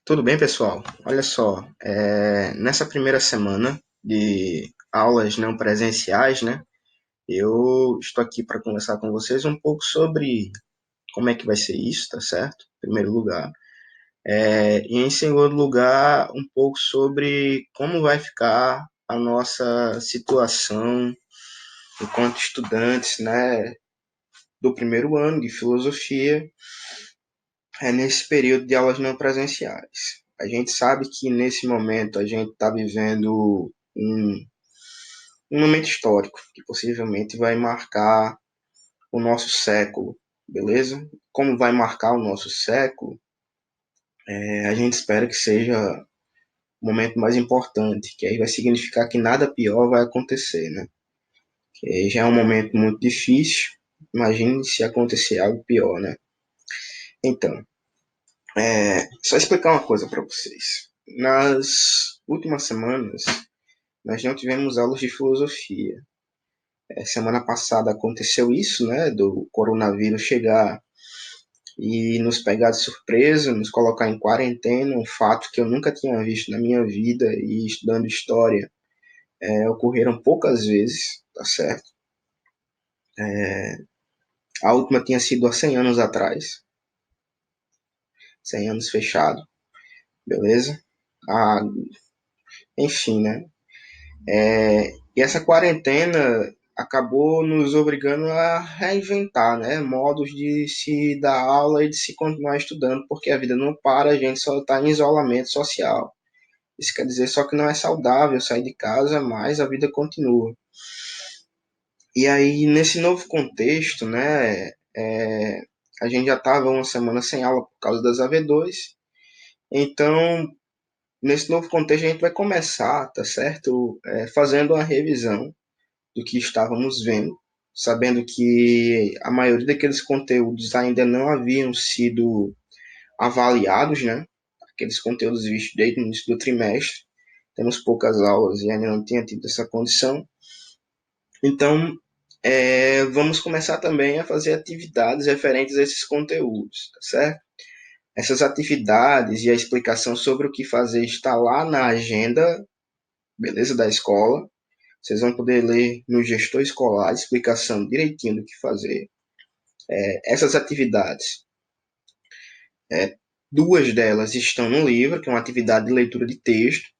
Tudo bem, pessoal? Olha só, nessa primeira semana de aulas não presenciais, né? Eu estou aqui para conversar com vocês um pouco sobre como é que vai ser isso, tá certo? Em primeiro lugar. E em segundo lugar, um pouco sobre como vai ficar a nossa situação enquanto estudantes, né? Do primeiro ano de filosofia, nesse período de aulas não presenciais. A gente sabe que nesse momento a gente está vivendo um momento histórico que possivelmente vai marcar o nosso século, beleza? Como vai marcar o nosso século, a gente espera que seja o momento mais importante, que aí vai significar que nada pior vai acontecer, né? Que já é um momento muito difícil, imagine se acontecer algo pior, né? Então, só explicar uma coisa para vocês. Nas últimas semanas, nós não tivemos aulas de filosofia. Semana passada aconteceu isso, né, do coronavírus chegar e nos pegar de surpresa, nos colocar em quarentena, um fato que eu nunca tinha visto na minha vida e estudando história, ocorreram poucas vezes, tá certo? A última tinha sido há 100 anos atrás, 100 anos fechado, beleza? Ah, enfim, né? E essa quarentena acabou nos obrigando a reinventar, né, modos de se dar aula e de se continuar estudando, porque a vida não para, a gente só está em isolamento social. Isso quer dizer só que não é saudável sair de casa, mas a vida continua. E aí, nesse novo contexto, né, a gente já estava uma semana sem aula por causa das AV2, então, nesse novo contexto, a gente vai começar, tá certo? Fazendo uma revisão do que estávamos vendo, sabendo que a maioria daqueles conteúdos ainda não haviam sido avaliados, né? Aqueles conteúdos vistos desde o início do trimestre. Temos poucas aulas e ainda não tinha tido essa condição. Então, vamos começar também a fazer atividades referentes a esses conteúdos, tá certo? Essas atividades e a explicação sobre o que fazer está lá na agenda, beleza, da escola. Vocês vão poder ler no gestor escolar a explicação direitinho do que fazer. Essas atividades, duas delas estão no livro, que é uma atividade de leitura de texto,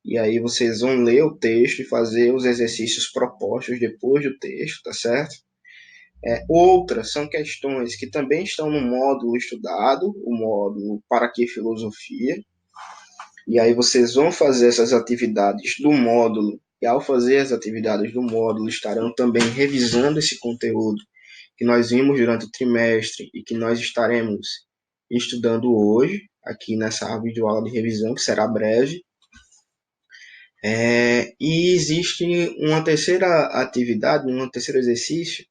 e aí vocês vão ler o texto e fazer os exercícios propostos depois do texto, tá certo? Outras são questões que também estão no módulo estudado, o módulo Para que Filosofia, e aí vocês vão fazer essas atividades do módulo, e ao fazer as atividades do módulo estarão também revisando esse conteúdo que nós vimos durante o trimestre e que nós estaremos estudando hoje, aqui nessa videoaula de revisão, que será breve. E existe uma terceira atividade, um terceiro exercício,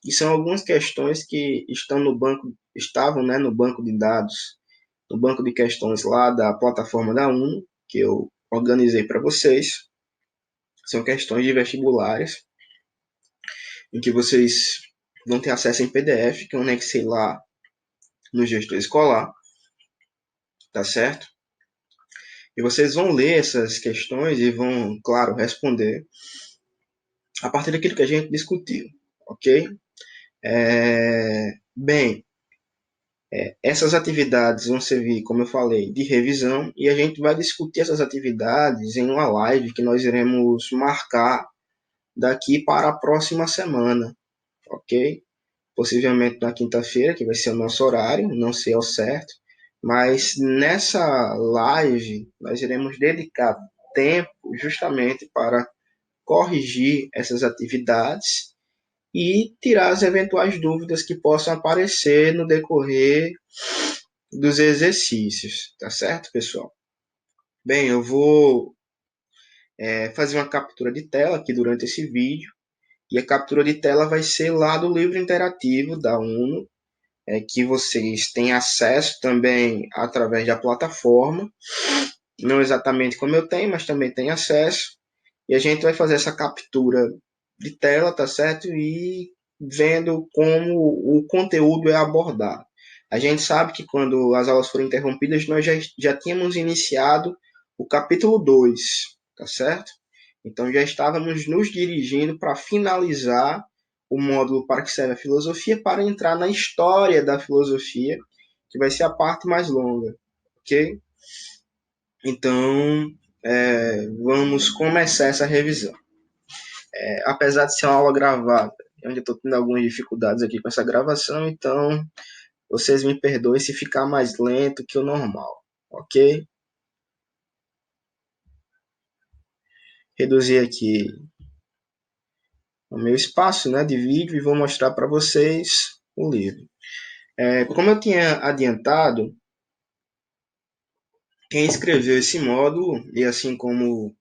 que são algumas questões que estão no banco, estavam, né, no banco de dados, no banco de questões lá da plataforma da UNO, que eu organizei para vocês. São questões de vestibulares, em que vocês vão ter acesso em PDF, que eu anexei lá no gestor escolar, tá certo? E vocês vão ler essas questões e vão, claro, responder a partir daquilo que a gente discutiu, ok? Bem, essas atividades vão servir, como eu falei, de revisão e a gente vai discutir essas atividades em uma live que nós iremos marcar daqui para a próxima semana, ok? Possivelmente na quinta-feira, que vai ser o nosso horário, não sei ao certo, mas nessa live nós iremos dedicar tempo justamente para corrigir essas atividades e tirar as eventuais dúvidas que possam aparecer no decorrer dos exercícios, tá certo, pessoal? Bem, eu vou fazer uma captura de tela aqui durante esse vídeo e a captura de tela vai ser lá do livro interativo da UNO, que vocês têm acesso também através da plataforma, não exatamente como eu tenho, mas também tem acesso, e a gente vai fazer essa captura de tela, tá certo? E vendo como o conteúdo é abordado. A gente sabe que quando as aulas foram interrompidas, nós já tínhamos iniciado o capítulo 2, tá certo? Então já estávamos nos dirigindo para finalizar o módulo para que serve a filosofia, para entrar na história da filosofia, que vai ser a parte mais longa, ok? Então, vamos começar essa revisão. Apesar de ser uma aula gravada, eu ainda estou tendo algumas dificuldades aqui com essa gravação, então vocês me perdoem se ficar mais lento que o normal, ok? Reduzir aqui o meu espaço, né, de vídeo e vou mostrar para vocês o livro. Como eu tinha adiantado, quem escreveu esse módulo, e assim como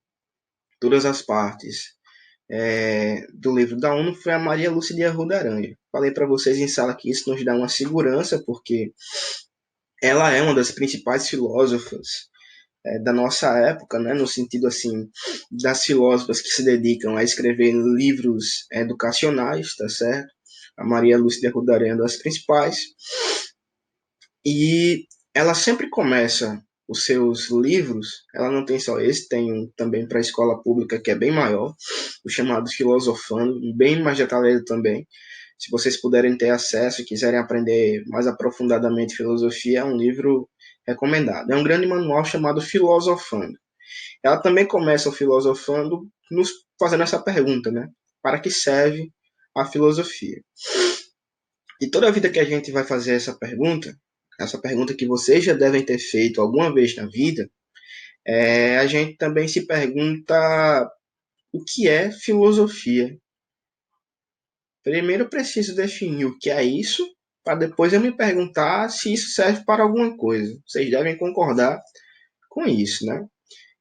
todas as partes do livro da UNO, foi a Maria Lúcia de Arruda Aranha. Falei para vocês em sala que isso nos dá uma segurança, porque ela é uma das principais filósofas da nossa época, né, no sentido assim das filósofas que se dedicam a escrever livros educacionais, tá certo? A Maria Lúcia de Arruda Aranha é uma das principais. E ela sempre começa os seus livros, ela não tem só esse, tem um também para a escola pública que é bem maior, o chamado Filosofando, bem mais detalhado também. Se vocês puderem ter acesso e quiserem aprender mais aprofundadamente filosofia, é um livro recomendado. É um grande manual chamado Filosofando. Ela também começa o Filosofando nos fazendo essa pergunta, né? Para que serve a filosofia? E toda a vida que a gente vai fazer essa pergunta que vocês já devem ter feito alguma vez na vida, a gente também se pergunta o que é filosofia. Primeiro eu preciso definir o que é isso, para depois eu me perguntar se isso serve para alguma coisa. Vocês devem concordar com isso, né?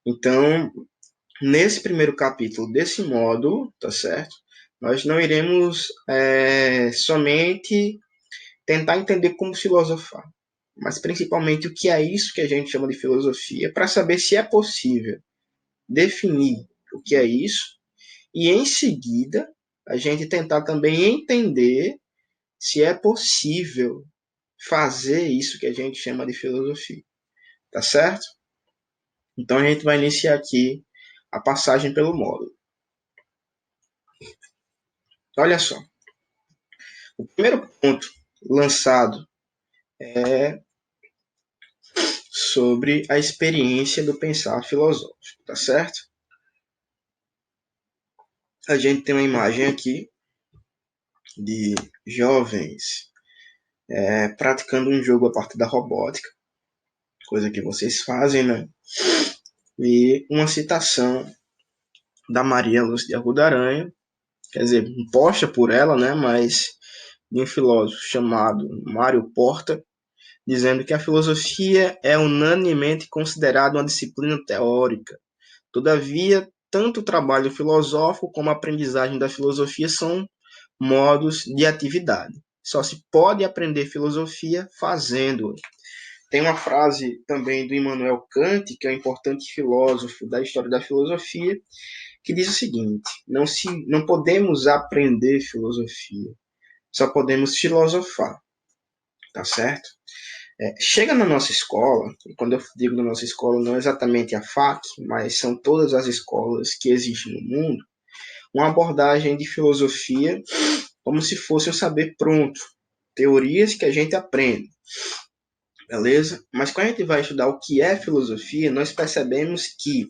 Então, nesse primeiro capítulo desse módulo, tá certo? Nós não iremos somente tentar entender como filosofar, mas principalmente o que é isso que a gente chama de filosofia, para saber se é possível definir o que é isso e, em seguida, a gente tentar também entender se é possível fazer isso que a gente chama de filosofia. Tá certo? Então a gente vai iniciar aqui a passagem pelo módulo. Olha só. O primeiro ponto lançado é sobre a experiência do pensar filosófico, tá certo? A gente tem uma imagem aqui de jovens praticando um jogo a partir da robótica, coisa que vocês fazem, né? E uma citação da Maria Lúcia de Arruda Aranha, quer dizer, imposta por ela, né? Mas de um filósofo chamado Mário Porta, dizendo que a filosofia é unanimemente considerada uma disciplina teórica. Todavia, tanto o trabalho filosófico como a aprendizagem da filosofia são modos de atividade. Só se pode aprender filosofia fazendo. Tem uma frase também do Immanuel Kant, que é um importante filósofo da história da filosofia, que diz o seguinte: não podemos aprender filosofia, só podemos filosofar, tá certo? Chega na nossa escola, e quando eu digo na nossa escola, não é exatamente a FAC, mas são todas as escolas que existem no mundo, uma abordagem de filosofia como se fosse um saber pronto, teorias que a gente aprende, beleza? Mas quando a gente vai estudar o que é filosofia, nós percebemos que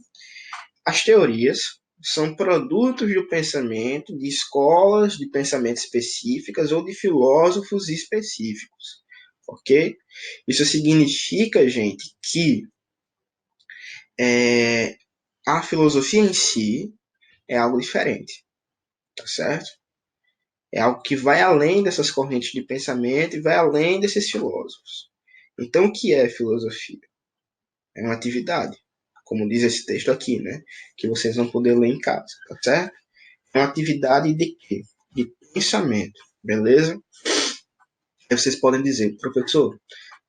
as teorias são produtos do pensamento de escolas de pensamento específicas ou de filósofos específicos, ok? Isso significa, gente, que a filosofia em si é algo diferente, tá certo? É algo que vai além dessas correntes de pensamento e vai além desses filósofos. Então, o que é filosofia? É uma atividade, como diz esse texto aqui, né? Que vocês vão poder ler em casa, tá certo? É uma atividade de quê? De pensamento, beleza? Aí vocês podem dizer, professor,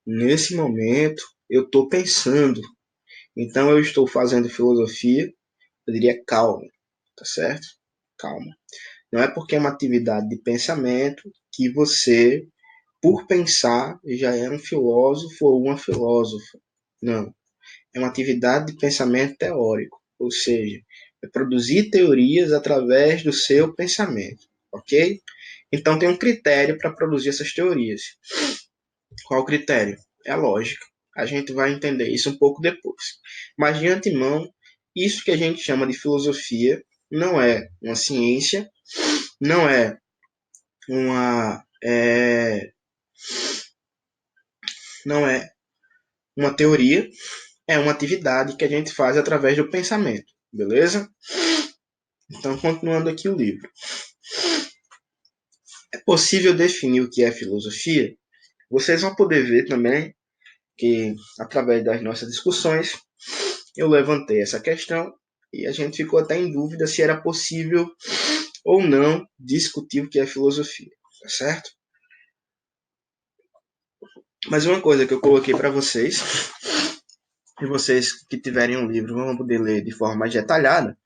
nesse momento eu estou pensando, então eu estou fazendo filosofia, eu diria calma, tá certo? Calma. Não é porque é uma atividade de pensamento que você por pensar, já é um filósofo ou uma filósofa. Não. É uma atividade de pensamento teórico, ou seja, é produzir teorias através do seu pensamento, ok? Então tem um critério para produzir essas teorias. Qual o critério? É a lógica. A gente vai entender isso um pouco depois. Mas de antemão, isso que a gente chama de filosofia não é uma ciência, não é uma não é uma teoria, é uma atividade que a gente faz através do pensamento, beleza? Então, continuando aqui o livro. É possível definir o que é filosofia? Vocês vão poder ver também que, através das nossas discussões, eu levantei essa questão e a gente ficou até em dúvida se era possível ou não discutir o que é filosofia, tá certo? Mas uma coisa que eu coloquei para vocês, e vocês que tiverem um livro vão poder ler de forma mais detalhada,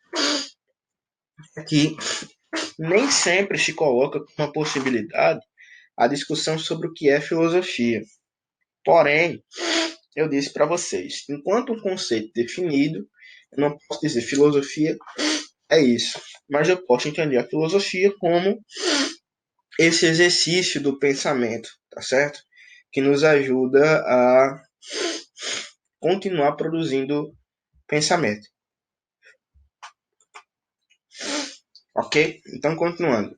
é que nem sempre se coloca como uma possibilidade a discussão sobre o que é filosofia. Porém, eu disse para vocês, enquanto um conceito definido, eu não posso dizer filosofia é isso, mas eu posso entender a filosofia como esse exercício do pensamento, tá certo? Que nos ajuda a continuar produzindo pensamento, ok? Então, continuando.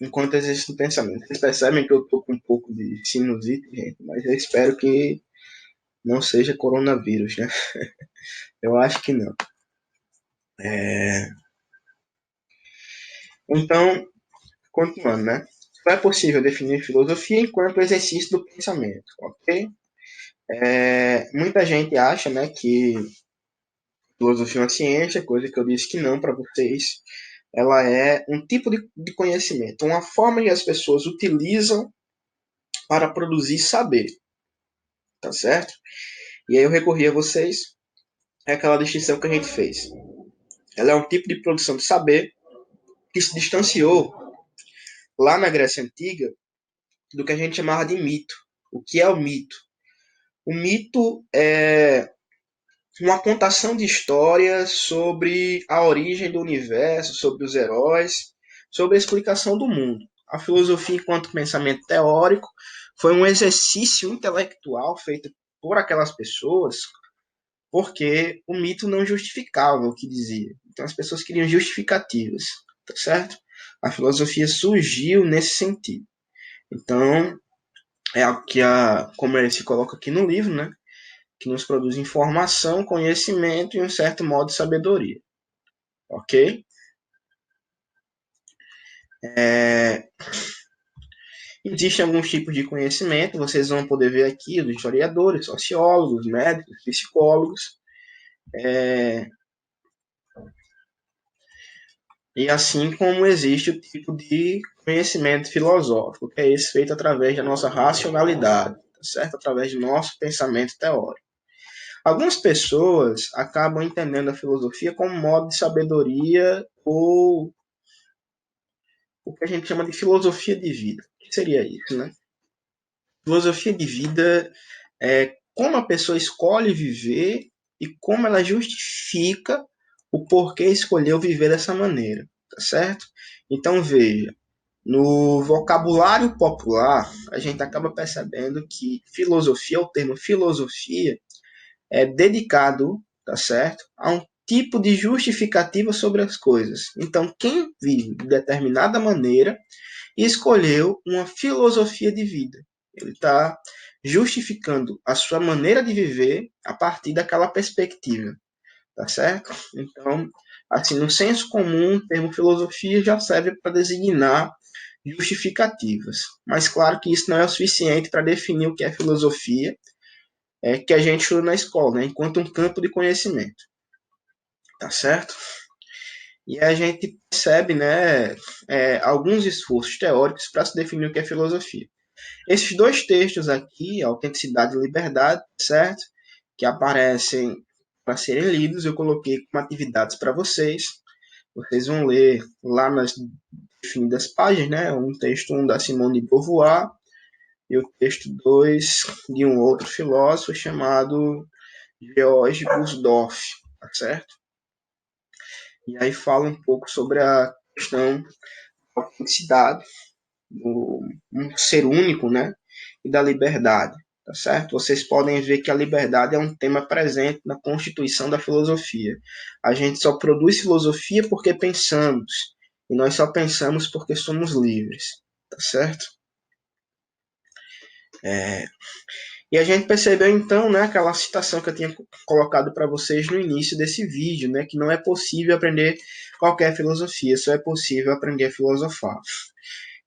Enquanto existe o pensamento. Vocês percebem que eu tô com um pouco de sinusite, gente, mas eu espero que não seja coronavírus, né? Eu acho que não. Então, continuando, né? Não é possível definir filosofia enquanto exercício do pensamento, ok? Muita gente acha, né, que filosofia é uma ciência, coisa que eu disse que não para vocês. Ela é um tipo de conhecimento, uma forma que as pessoas utilizam para produzir saber, tá certo? E aí eu recorri a vocês, é aquela distinção que a gente fez. Ela é um tipo de produção de saber que se distanciou lá na Grécia Antiga do que a gente chamava de mito. O que é o mito? O mito é uma contação de histórias sobre a origem do universo, sobre os heróis, sobre a explicação do mundo. A filosofia, enquanto pensamento teórico, foi um exercício intelectual feito por aquelas pessoas, porque o mito não justificava o que dizia. Então as pessoas queriam justificativas, tá certo? A filosofia surgiu nesse sentido. Então, é algo que, como ele se coloca aqui no livro, né? Que nos produz informação, conhecimento e um certo modo de sabedoria. Ok? Existem alguns tipos de conhecimento, vocês vão poder ver aqui, dos historiadores, sociólogos, médicos, psicólogos, e assim como existe o tipo de conhecimento filosófico, que é esse feito através da nossa racionalidade, tá certo? Através do nosso pensamento teórico. Algumas pessoas acabam entendendo a filosofia como modo de sabedoria ou o que a gente chama de filosofia de vida. O que seria isso, né? Filosofia de vida é como a pessoa escolhe viver e como ela justifica o porquê escolheu viver dessa maneira, tá certo? Então veja, no vocabulário popular, a gente acaba percebendo que filosofia, o termo filosofia, é dedicado, tá certo, a um tipo de justificativa sobre as coisas. Então, quem vive de determinada maneira escolheu uma filosofia de vida. Ele está justificando a sua maneira de viver a partir daquela perspectiva, tá certo? Então, assim, no senso comum, o termo filosofia já serve para designar justificativas. Mas claro que isso não é o suficiente para definir o que é filosofia, que a gente estuda na escola, né? Enquanto um campo de conhecimento, tá certo? E a gente percebe, né, alguns esforços teóricos para se definir o que é filosofia. Esses dois textos aqui, Autenticidade e Liberdade, certo? Que aparecem para serem lidos, eu coloquei como atividades para vocês. Vocês vão ler lá nas definidas páginas, né? Um texto da Simone de Beauvoir e o texto 2 de um outro filósofo chamado George Gurdjieff, tá certo? E aí fala um pouco sobre a questão da autenticidade, do um ser único, né? E da liberdade, tá certo? Vocês podem ver que a liberdade é um tema presente na constituição da filosofia. A gente só produz filosofia porque pensamos, e nós só pensamos porque somos livres, tá certo? E a gente percebeu então, né, aquela citação que eu tinha colocado para vocês no início desse vídeo, né, que não é possível aprender qualquer filosofia, só é possível aprender a filosofar.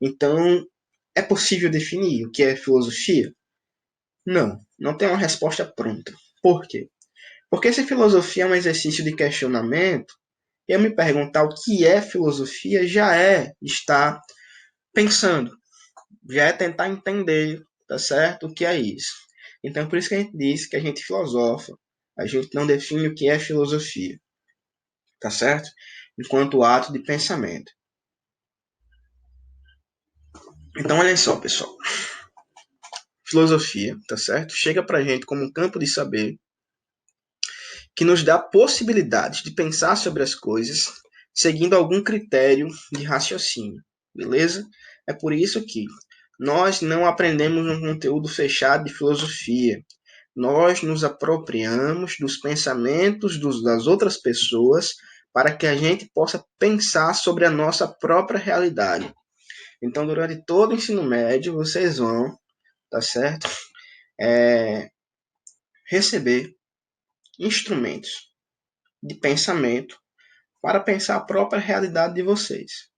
Então, é possível definir o que é filosofia? Não, não tem uma resposta pronta. Por quê? Porque se filosofia é um exercício de questionamento, eu me perguntar o que é filosofia já é estar pensando, já é tentar entender, tá certo? O que é isso. Então, por isso que a gente diz que a gente filosofa, a gente não define o que é filosofia, tá certo? Enquanto ato de pensamento. Então, olha só, pessoal. Filosofia, tá certo? Chega pra gente como um campo de saber que nos dá possibilidades de pensar sobre as coisas seguindo algum critério de raciocínio, beleza? É por isso que nós não aprendemos um conteúdo fechado de filosofia. Nós nos apropriamos dos pensamentos das outras pessoas para que a gente possa pensar sobre a nossa própria realidade. Então, durante todo o ensino médio, vocês vão, tá certo? Receber instrumentos de pensamento para pensar a própria realidade de vocês.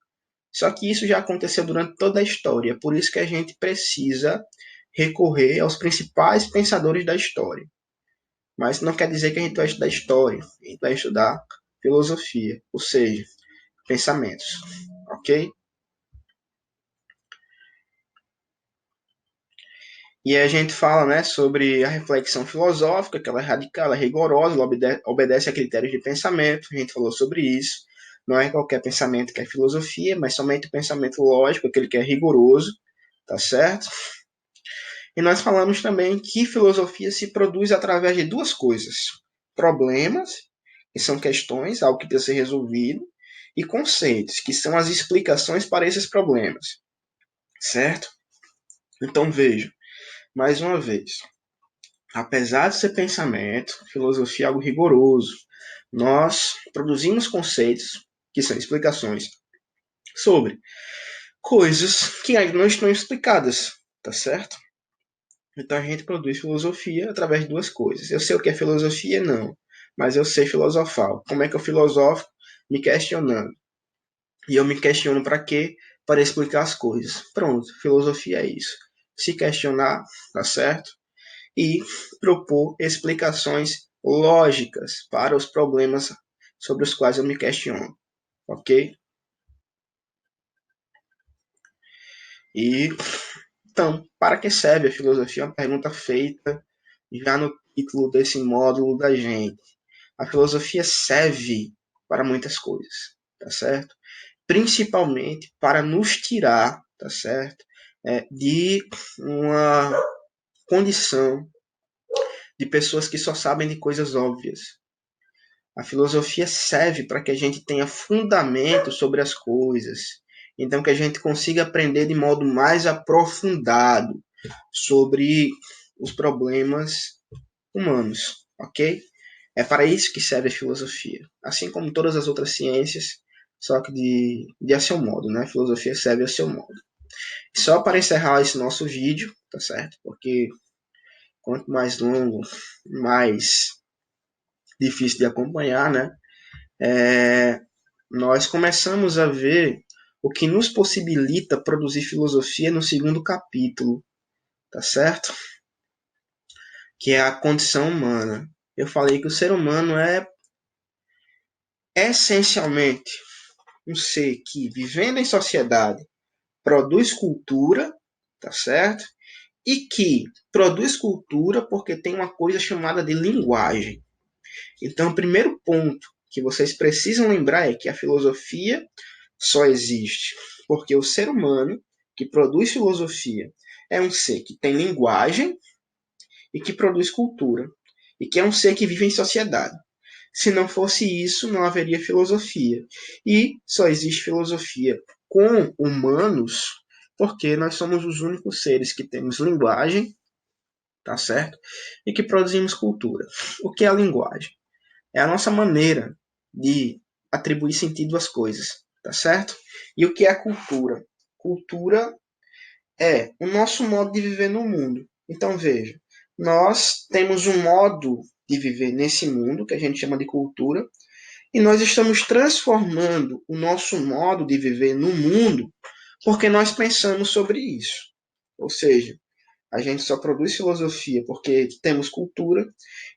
Só que isso já aconteceu durante toda a história, por isso que a gente precisa recorrer aos principais pensadores da história. Mas não quer dizer que a gente vai estudar história, a gente vai estudar filosofia, ou seja, pensamentos, ok? E aí a gente fala, né, sobre a reflexão filosófica, que ela é radical, ela é rigorosa, ela obedece a critérios de pensamento, a gente falou sobre isso. Não é qualquer pensamento que é filosofia, mas somente o pensamento lógico, aquele que é rigoroso, tá certo? E nós falamos também que filosofia se produz através de duas coisas: problemas, que são questões, algo que precisa ser resolvido, e conceitos, que são as explicações para esses problemas, certo? Então veja, mais uma vez, apesar de ser pensamento, filosofia é algo rigoroso. Nós produzimos conceitos, que são explicações, sobre coisas que ainda não estão explicadas, tá certo? Então a gente produz filosofia através de duas coisas. Eu sei o que é filosofia? Não. Mas eu sei filosofar. Como é que eu filosofo? Me questionando. E eu me questiono para quê? Para explicar as coisas. Pronto, filosofia é isso. Se questionar, tá certo? E propor explicações lógicas para os problemas sobre os quais eu me questiono. Ok? E então, para que serve a filosofia? É uma pergunta feita já no título desse módulo da gente. A filosofia serve para muitas coisas, tá certo? Principalmente para nos tirar, tá certo? De uma condição de pessoas que só sabem de coisas óbvias. A filosofia serve para que a gente tenha fundamento sobre as coisas. Então, que a gente consiga aprender de modo mais aprofundado sobre os problemas humanos, ok? É para isso que serve a filosofia. Assim como todas as outras ciências, só que de a seu modo, né? A filosofia serve a seu modo. Só para encerrar esse nosso vídeo, tá certo? Porque quanto mais longo, mais difícil de acompanhar, né? Nós começamos a ver o que nos possibilita produzir filosofia no segundo capítulo, tá certo? Que é a condição humana. Eu falei que o ser humano é essencialmente um ser que, vivendo em sociedade, produz cultura, tá certo? E que produz cultura porque tem uma coisa chamada de linguagem. Então, o primeiro ponto que vocês precisam lembrar é que a filosofia só existe porque o ser humano que produz filosofia é um ser que tem linguagem e que produz cultura, e que é um ser que vive em sociedade. Se não fosse isso, não haveria filosofia. E só existe filosofia com humanos porque nós somos os únicos seres que temos linguagem, tá certo? E que produzimos cultura. O que é a linguagem? É a nossa maneira de atribuir sentido às coisas, tá certo? E o que é a cultura? Cultura é o nosso modo de viver no mundo. Então veja, nós temos um modo de viver nesse mundo que a gente chama de cultura, e nós estamos transformando o nosso modo de viver no mundo porque nós pensamos sobre isso. Ou seja, a gente só produz filosofia porque temos cultura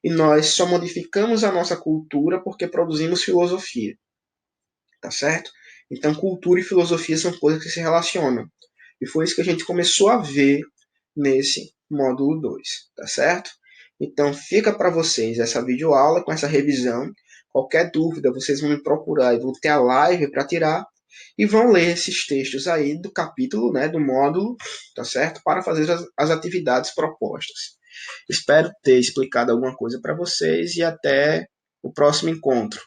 e nós só modificamos a nossa cultura porque produzimos filosofia, tá certo? Então, cultura e filosofia são coisas que se relacionam. E foi isso que a gente começou a ver nesse módulo 2, tá certo? Então, fica para vocês essa videoaula com essa revisão. Qualquer dúvida, vocês vão me procurar e vão ter a live para tirar e vão ler esses textos aí do capítulo, né, do módulo, tá certo? Para fazer as atividades propostas. Espero ter explicado alguma coisa para vocês e até o próximo encontro.